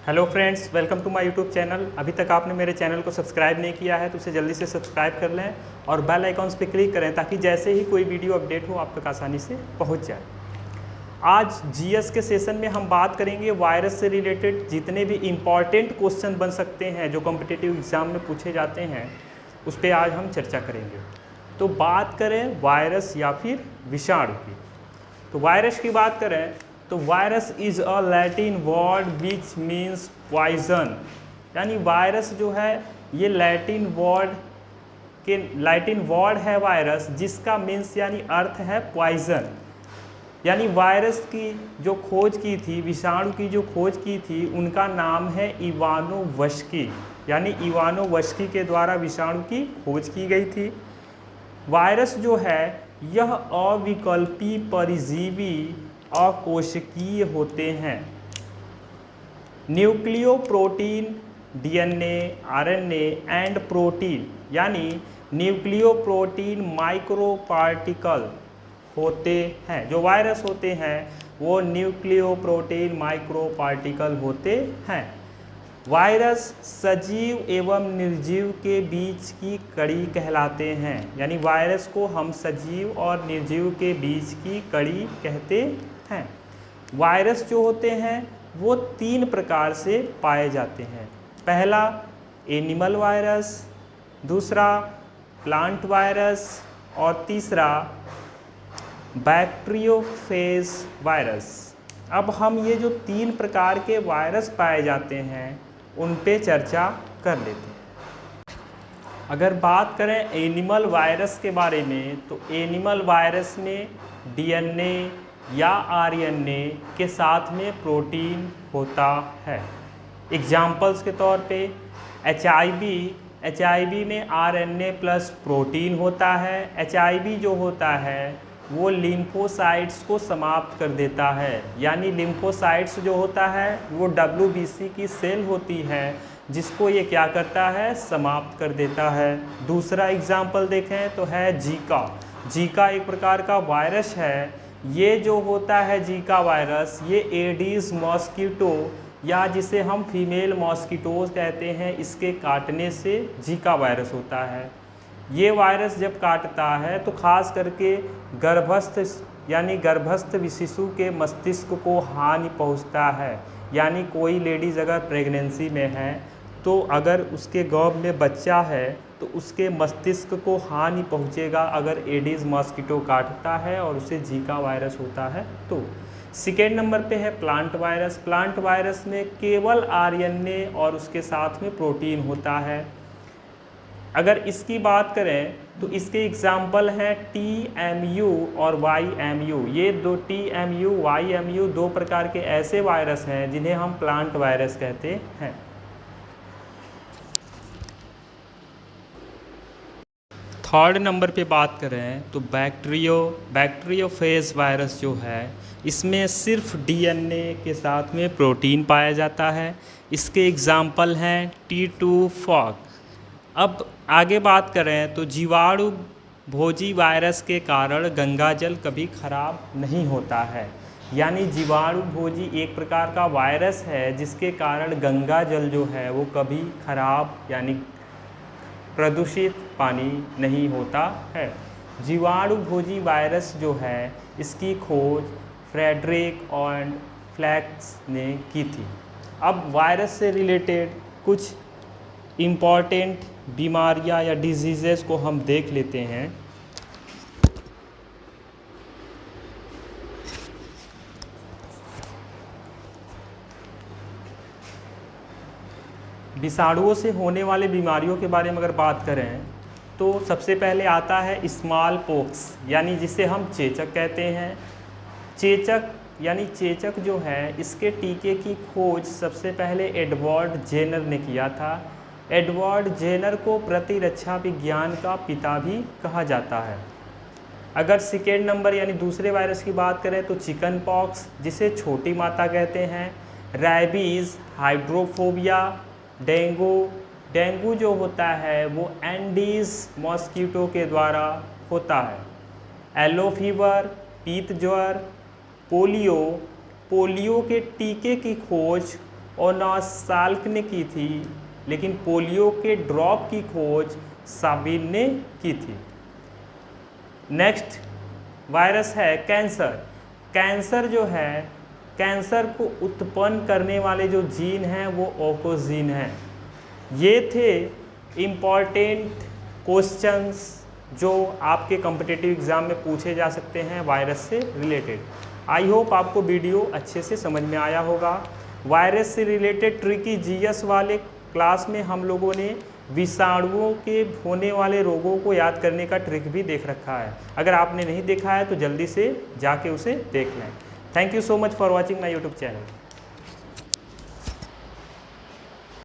Hello friends, welcome to my YouTube channel. अभी तक आपने मेरे चैनल को सब्सक्राइब नहीं किया है तो उसे जल्दी से सब्सक्राइब कर लें और बेल आइकॉन्स पे क्लिक करें ताकि जैसे ही कोई वीडियो अपडेट हो आप तक आसानी से पहुंच जाए। आज जीएस के सेशन में हम बात करेंगे वायरस से रिलेटेड जितने भी इम्पॉर्टेंट क्वेश्चन बन सकते हैं जो कॉम्पिटिटिव एग्ज़ाम में पूछे जाते हैं उस पर आज हम चर्चा करेंगे। तो बात करें वायरस या फिर विषाणु की, तो वायरस की बात करें तो virus is a Latin word which means poison. यानी वायरस जो है ये लैटिन वर्ड है वायरस, जिसका मीन्स यानी अर्थ है पॉइजन। यानी वायरस की जो खोज की थी, विषाणु की जो खोज की थी, उनका नाम है इवानोवस्की। यानी इवानोवस्की के द्वारा विषाणु की खोज की गई थी। वायरस जो है यह अविकल्पी परजीवी अकोशिकीय होते हैं। Nucleoprotein, DNA, RNA and protein, यानी न्यूक्लियोप्रोटीन माइक्रो पार्टिकल होते हैं। जो वायरस होते हैं वो न्यूक्लियोप्रोटीन माइक्रो पार्टिकल होते हैं। वायरस सजीव एवं निर्जीव के बीच की कड़ी कहलाते हैं। यानी वायरस को हम सजीव और निर्जीव के बीच की कड़ी कहते हैं। वायरस जो होते हैं वो 3 प्रकार से पाए जाते हैं। पहला एनिमल वायरस, दूसरा प्लांट वायरस और तीसरा बैक्टीरियोफेज वायरस। अब हम ये जो 3 प्रकार के वायरस पाए जाते हैं उन पे चर्चा कर लेते हैं। अगर बात करें एनिमल वायरस के बारे में तो एनिमल वायरस में डीएनए या आरएनए के साथ में प्रोटीन होता है। एग्जाम्पल्स के तौर पे एचआईवी में आरएनए प्लस प्रोटीन होता है। एचआईवी जो होता है वो लिम्फोसाइट्स को समाप्त कर देता है। यानी लिम्फोसाइट्स जो होता है वो WBC की सेल होती है जिसको ये क्या करता है, समाप्त कर देता है। दूसरा एग्जाम्पल देखें तो है जीका एक प्रकार का वायरस है। ये जो होता है जीका वायरस, ये एडीज मॉस्किटो या जिसे हम फीमेल मॉस्किटोज कहते हैं, इसके काटने से जीका वायरस होता है। ये वायरस जब काटता है तो ख़ास करके गर्भस्थ शिशु के मस्तिष्क को हानि पहुंचता है। यानी कोई लेडीज़ अगर प्रेगनेंसी में है तो अगर उसके गर्भ में बच्चा है तो उसके मस्तिष्क को हानि पहुंचेगा अगर एडीज मॉस्किटो काटता है और उसे जीका वायरस होता है तो। सेकेंड नंबर पे है प्लांट वायरस। प्लांट वायरस में केवल आरएनए और उसके साथ में प्रोटीन होता है। अगर इसकी बात करें तो इसके एग्जाम्पल हैं TMU और YMU। ये दो TMU, YMU 2 प्रकार के ऐसे वायरस हैं जिन्हें हम प्लांट वायरस कहते हैं। थर्ड नंबर पे बात करें तो बैक्टीरियोफेज वायरस जो है इसमें सिर्फ डीएनए के साथ में प्रोटीन पाया जाता है। इसके एग्जाम्पल हैं T2Fog। अब आगे बात करें तो जीवाणु भोजी वायरस के कारण गंगाजल कभी खराब नहीं होता है। यानी जीवाणु भोजी एक प्रकार का वायरस है जिसके कारण गंगाजल जो है वो कभी खराब यानी प्रदूषित पानी नहीं होता है। जीवाणु भोजी वायरस जो है इसकी खोज फ्रेडरिक एंड फ्लैक्स ने की थी। अब वायरस से रिलेटेड कुछ इम्पॉर्टेंट बीमारियां या डिजीज़ेस को हम देख लेते हैं। विषाणुओं से होने वाले बीमारियों के बारे में अगर बात करें तो सबसे पहले आता है स्मॉल पॉक्स, यानी जिसे हम चेचक कहते हैं। चेचक जो है इसके टीके की खोज सबसे पहले एडवर्ड जेनर ने किया था। एडवर्ड जेनर को प्रतिरक्षा विज्ञान का पिता भी कहा जाता है। अगर सेकेंड नंबर यानी दूसरे वायरस की बात करें तो चिकन पॉक्स, जिसे छोटी माता कहते हैं, रैबीज़, हाइड्रोफोबिया, डेंगू जो होता है वो एंडीज मॉस्किटो के द्वारा होता है। येलो फीवर, पीत ज्वर, पोलियो के टीके की खोज और नॉसाल्क ने की थी, लेकिन पोलियो के ड्रॉप की खोज साबिन ने की थी। नेक्स्ट वायरस है कैंसर। कैंसर जो है, कैंसर को उत्पन्न करने वाले जो जीन हैं वो ऑकोजीन हैं। ये थे इम्पॉर्टेंट क्वेश्चंस जो आपके कॉम्पिटिटिव एग्ज़ाम में पूछे जा सकते हैं वायरस से रिलेटेड। आई होप आपको वीडियो अच्छे से समझ में आया होगा। वायरस से रिलेटेड ट्रिकी जीएस वाले क्लास में हम लोगों ने विषाणुओं के होने वाले रोगों को याद करने का ट्रिक भी देख रखा है। अगर आपने नहीं देखा है तो जल्दी से जाके उसे देख लें। Thank you so much for watching my YouTube channel.